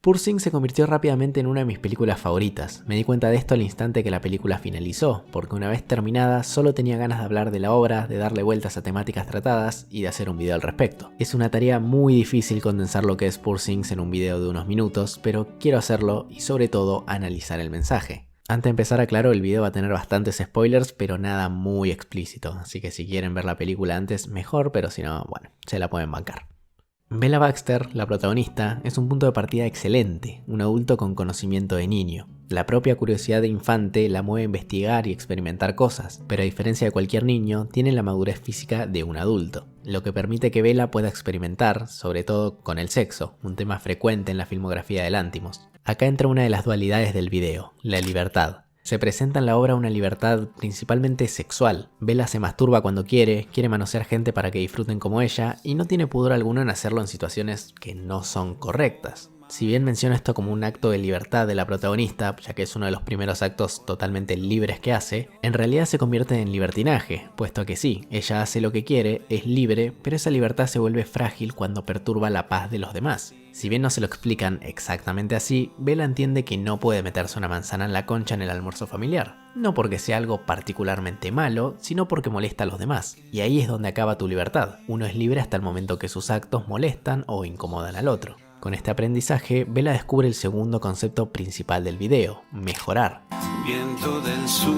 Poor Things se convirtió rápidamente en una de mis películas favoritas. Me di cuenta de esto al instante que la película finalizó, porque una vez terminada solo tenía ganas de hablar de la obra, de darle vueltas a temáticas tratadas y de hacer un video al respecto. Es una tarea muy difícil condensar lo que es Poor Things en un video de unos minutos, pero quiero hacerlo y sobre todo analizar el mensaje. Antes de empezar, aclaro, el video va a tener bastantes spoilers, pero nada muy explícito, así que si quieren ver la película antes, mejor, pero si no, bueno, se la pueden bancar. Bella Baxter, la protagonista, es un punto de partida excelente, un adulto con conocimiento de niño. La propia curiosidad de infante la mueve a investigar y experimentar cosas, pero a diferencia de cualquier niño, tiene la madurez física de un adulto, lo que permite que Bella pueda experimentar, sobre todo con el sexo, un tema frecuente en la filmografía de Lanthimos. Acá entra una de las dualidades del video, la libertad. Se presenta en la obra una libertad principalmente sexual. Bella se masturba cuando quiere manosear gente para que disfruten como ella y no tiene pudor alguno en hacerlo en situaciones que no son correctas. Si bien menciono esto como un acto de libertad de la protagonista, ya que es uno de los primeros actos totalmente libres que hace, en realidad se convierte en libertinaje, puesto que sí, ella hace lo que quiere, es libre, pero esa libertad se vuelve frágil cuando perturba la paz de los demás. Si bien no se lo explican exactamente así, Bella entiende que no puede meterse una manzana en la concha en el almuerzo familiar. No porque sea algo particularmente malo, sino porque molesta a los demás. Y ahí es donde acaba tu libertad. Uno es libre hasta el momento que sus actos molestan o incomodan al otro. Con este aprendizaje, Bella descubre el segundo concepto principal del video, mejorar. Viento del sur.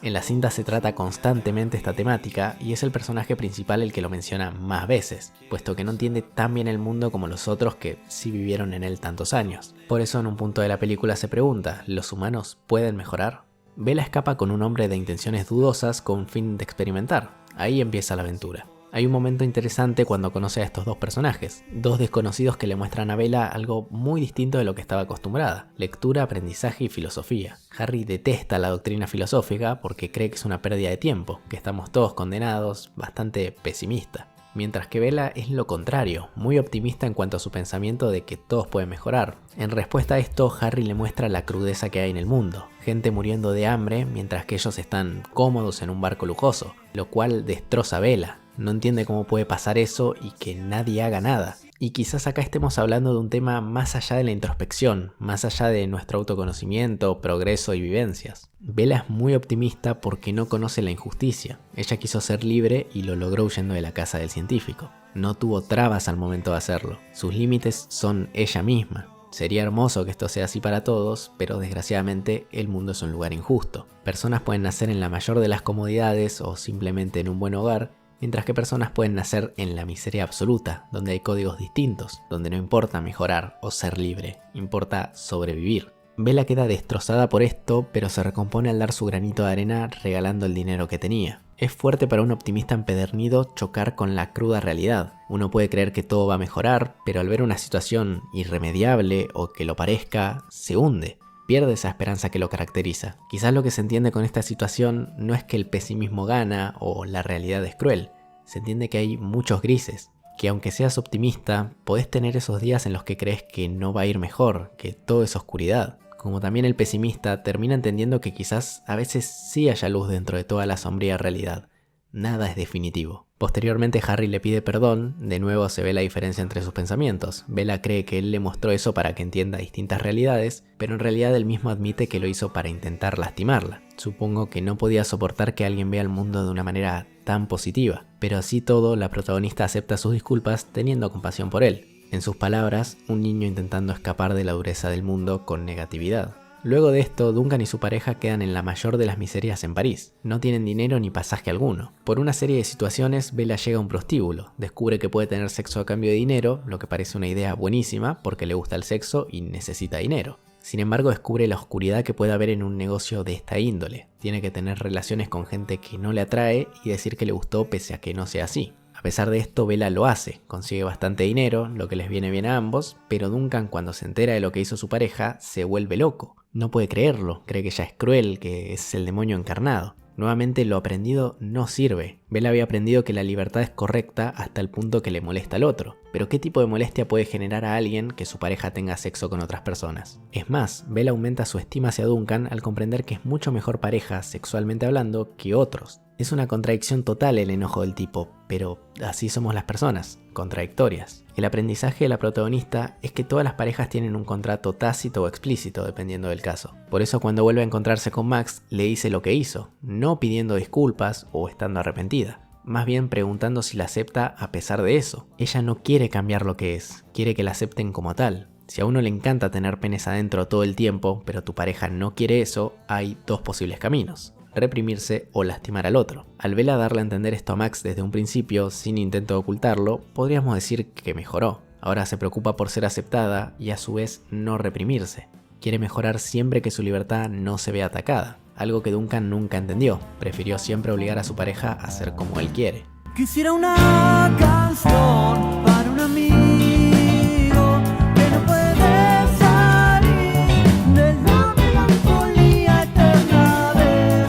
En la cinta se trata constantemente esta temática y es el personaje principal el que lo menciona más veces, puesto que no entiende tan bien el mundo como los otros que sí vivieron en él tantos años. Por eso en un punto de la película se pregunta, ¿los humanos pueden mejorar? Bella escapa con un hombre de intenciones dudosas con fin de experimentar. Ahí empieza la aventura. Hay un momento interesante cuando conoce a estos dos personajes, dos desconocidos que le muestran a Bella algo muy distinto de lo que estaba acostumbrada: lectura, aprendizaje y filosofía. Harry detesta la doctrina filosófica porque cree que es una pérdida de tiempo, que estamos todos condenados, bastante pesimista. Mientras que Bella es lo contrario, muy optimista en cuanto a su pensamiento de que todos pueden mejorar. En respuesta a esto, Harry le muestra la crudeza que hay en el mundo, gente muriendo de hambre mientras que ellos están cómodos en un barco lujoso, lo cual destroza a Bella. No entiende cómo puede pasar eso y que nadie haga nada. Y quizás acá estemos hablando de un tema más allá de la introspección, más allá de nuestro autoconocimiento, progreso y vivencias. Bella es muy optimista porque no conoce la injusticia. Ella quiso ser libre y lo logró huyendo de la casa del científico. No tuvo trabas al momento de hacerlo. Sus límites son ella misma. Sería hermoso que esto sea así para todos, pero desgraciadamente el mundo es un lugar injusto. Personas pueden nacer en la mayor de las comodidades o simplemente en un buen hogar, mientras que personas pueden nacer en la miseria absoluta, donde hay códigos distintos, donde no importa mejorar o ser libre, importa sobrevivir. Bella queda destrozada por esto, pero se recompone al dar su granito de arena regalando el dinero que tenía. Es fuerte para un optimista empedernido chocar con la cruda realidad. Uno puede creer que todo va a mejorar, pero al ver una situación irremediable o que lo parezca, se hunde. Pierde esa esperanza que lo caracteriza. Quizás lo que se entiende con esta situación no es que el pesimismo gana o la realidad es cruel. Se entiende que hay muchos grises, que aunque seas optimista, podés tener esos días en los que crees que no va a ir mejor, que todo es oscuridad. Como también el pesimista termina entendiendo que quizás a veces sí haya luz dentro de toda la sombría realidad. Nada es definitivo. Posteriormente Harry le pide perdón, de nuevo se ve la diferencia entre sus pensamientos. Bella cree que él le mostró eso para que entienda distintas realidades, pero en realidad él mismo admite que lo hizo para intentar lastimarla. Supongo que no podía soportar que alguien vea el mundo de una manera tan positiva, pero así todo la protagonista acepta sus disculpas teniendo compasión por él. En sus palabras, un niño intentando escapar de la dureza del mundo con negatividad. Luego de esto, Duncan y su pareja quedan en la mayor de las miserias en París. No tienen dinero ni pasaje alguno. Por una serie de situaciones, Bella llega a un prostíbulo. Descubre que puede tener sexo a cambio de dinero, lo que parece una idea buenísima porque le gusta el sexo y necesita dinero. Sin embargo, descubre la oscuridad que puede haber en un negocio de esta índole. Tiene que tener relaciones con gente que no le atrae y decir que le gustó pese a que no sea así. A pesar de esto, Bella lo hace, consigue bastante dinero, lo que les viene bien a ambos, pero Duncan, cuando se entera de lo que hizo su pareja, se vuelve loco. No puede creerlo, cree que ella es cruel, que es el demonio encarnado. Nuevamente lo aprendido no sirve. Bella había aprendido que la libertad es correcta hasta el punto que le molesta al otro. Pero ¿qué tipo de molestia puede generar a alguien que su pareja tenga sexo con otras personas? Es más, Bella aumenta su estima hacia Duncan al comprender que es mucho mejor pareja, sexualmente hablando, que otros. Es una contradicción total el enojo del tipo, pero así somos las personas, contradictorias. El aprendizaje de la protagonista es que todas las parejas tienen un contrato tácito o explícito dependiendo del caso. Por eso cuando vuelve a encontrarse con Max le dice lo que hizo, no pidiendo disculpas o estando arrepentida. Más bien preguntando si la acepta a pesar de eso. Ella no quiere cambiar lo que es, quiere que la acepten como tal. Si a uno le encanta tener penes adentro todo el tiempo, pero tu pareja no quiere eso, hay dos posibles caminos: reprimirse o lastimar al otro. Al Bella darle a entender esto a Max desde un principio, sin intento de ocultarlo, podríamos decir que mejoró. Ahora se preocupa por ser aceptada y a su vez no reprimirse. Quiere mejorar siempre que su libertad no se vea atacada. Algo que Duncan nunca entendió. Prefirió siempre obligar a su pareja a hacer como él quiere. Quisiera una canción para un amigo que no puede salir de la melancolía eterna de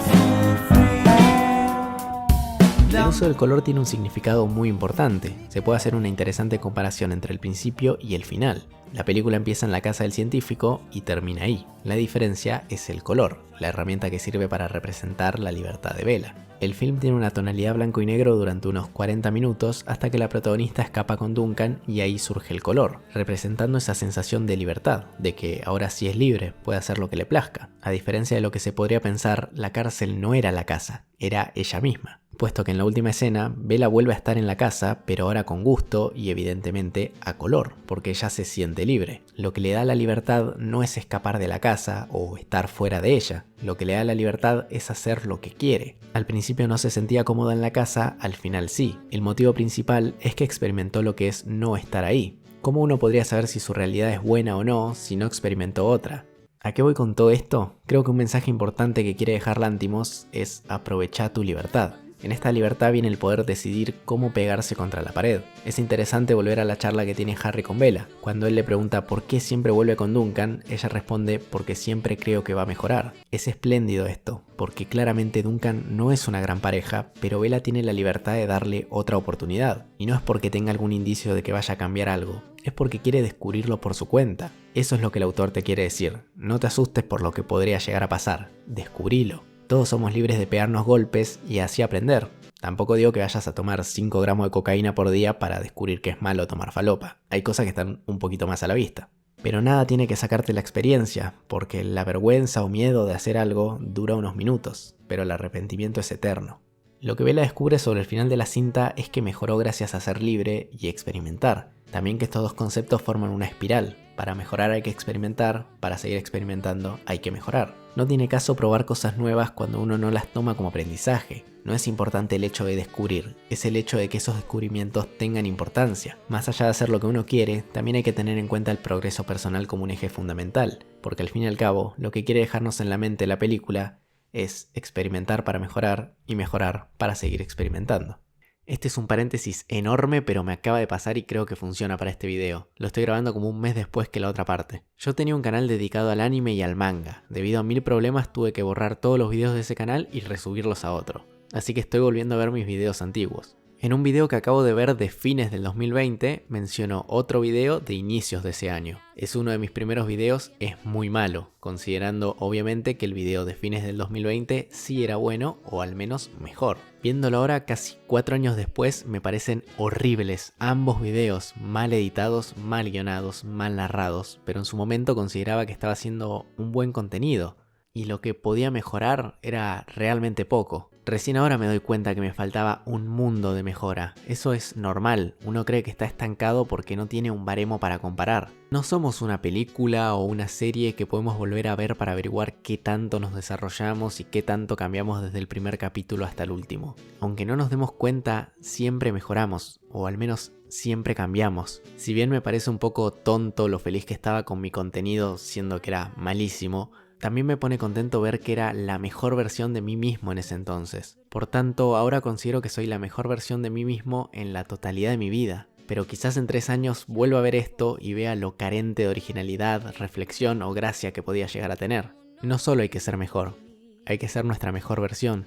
sufrir. El uso del color tiene un significado muy importante. Se puede hacer una interesante comparación entre el principio y el final. La película empieza en la casa del científico y termina ahí. La diferencia es el color, la herramienta que sirve para representar la libertad de Bella. El film tiene una tonalidad blanco y negro durante unos 40 minutos hasta que la protagonista escapa con Duncan y ahí surge el color, representando esa sensación de libertad, de que ahora sí es libre, puede hacer lo que le plazca. A diferencia de lo que se podría pensar, la cárcel no era la casa, era ella misma. Puesto que en la última escena, Bella vuelve a estar en la casa, pero ahora con gusto y evidentemente a color, porque ella se siente libre. Lo que le da la libertad no es escapar de la casa o estar fuera de ella, lo que le da la libertad es hacer lo que quiere. Al principio no se sentía cómoda en la casa, al final sí. El motivo principal es que experimentó lo que es no estar ahí. ¿Cómo uno podría saber si su realidad es buena o no si no experimentó otra? ¿A qué voy con todo esto? Creo que un mensaje importante que quiere dejar Lanthimos es: aprovecha tu libertad. En esta libertad viene el poder decidir cómo pegarse contra la pared. Es interesante volver a la charla que tiene Harry con Bella. Cuando él le pregunta por qué siempre vuelve con Duncan, ella responde: porque siempre creo que va a mejorar. Es espléndido esto, porque claramente Duncan no es una gran pareja, pero Bella tiene la libertad de darle otra oportunidad. Y no es porque tenga algún indicio de que vaya a cambiar algo, es porque quiere descubrirlo por su cuenta. Eso es lo que el autor te quiere decir. No te asustes por lo que podría llegar a pasar, descubrilo. Todos somos libres de pegarnos golpes y así aprender. Tampoco digo que vayas a tomar 5 gramos de cocaína por día para descubrir que es malo tomar falopa. Hay cosas que están un poquito más a la vista. Pero nada tiene que sacarte la experiencia, porque la vergüenza o miedo de hacer algo dura unos minutos, pero el arrepentimiento es eterno. Lo que Bella descubre sobre el final de la cinta es que mejoró gracias a ser libre y experimentar. También que estos dos conceptos forman una espiral. Para mejorar hay que experimentar, para seguir experimentando hay que mejorar. No tiene caso probar cosas nuevas cuando uno no las toma como aprendizaje. No es importante el hecho de descubrir, es el hecho de que esos descubrimientos tengan importancia. Más allá de hacer lo que uno quiere, también hay que tener en cuenta el progreso personal como un eje fundamental, porque al fin y al cabo, lo que quiere dejarnos en la mente la película es experimentar para mejorar y mejorar para seguir experimentando. Este es un paréntesis enorme, pero me acaba de pasar y creo que funciona para este video. Lo estoy grabando como un mes después que la otra parte. Yo tenía un canal dedicado al anime y al manga. Debido a 1000 problemas tuve que borrar todos los videos de ese canal y resubirlos a otro. Así que estoy volviendo a ver mis videos antiguos. En un video que acabo de ver de fines del 2020, menciono otro video de inicios de ese año. Es uno de mis primeros videos, es muy malo, considerando obviamente que el video de fines del 2020 sí era bueno, o al menos mejor. Viéndolo ahora, casi 4 años después, me parecen horribles ambos videos, mal editados, mal guionados, mal narrados, pero en su momento consideraba que estaba haciendo un buen contenido, y lo que podía mejorar era realmente poco. Recién ahora me doy cuenta que me faltaba un mundo de mejora. Eso es normal, uno cree que está estancado porque no tiene un baremo para comparar. No somos una película o una serie que podemos volver a ver para averiguar qué tanto nos desarrollamos y qué tanto cambiamos desde el primer capítulo hasta el último. Aunque no nos demos cuenta, siempre mejoramos, o al menos siempre cambiamos. Si bien me parece un poco tonto lo feliz que estaba con mi contenido siendo que era malísimo, también me pone contento ver que era la mejor versión de mí mismo en ese entonces. Por tanto, ahora considero que soy la mejor versión de mí mismo en la totalidad de mi vida. Pero quizás en 3 años vuelva a ver esto y vea lo carente de originalidad, reflexión o gracia que podía llegar a tener. No solo hay que ser mejor, hay que ser nuestra mejor versión.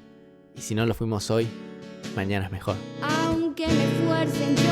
Y si no lo fuimos hoy, mañana es mejor. Aunque me fuercen yo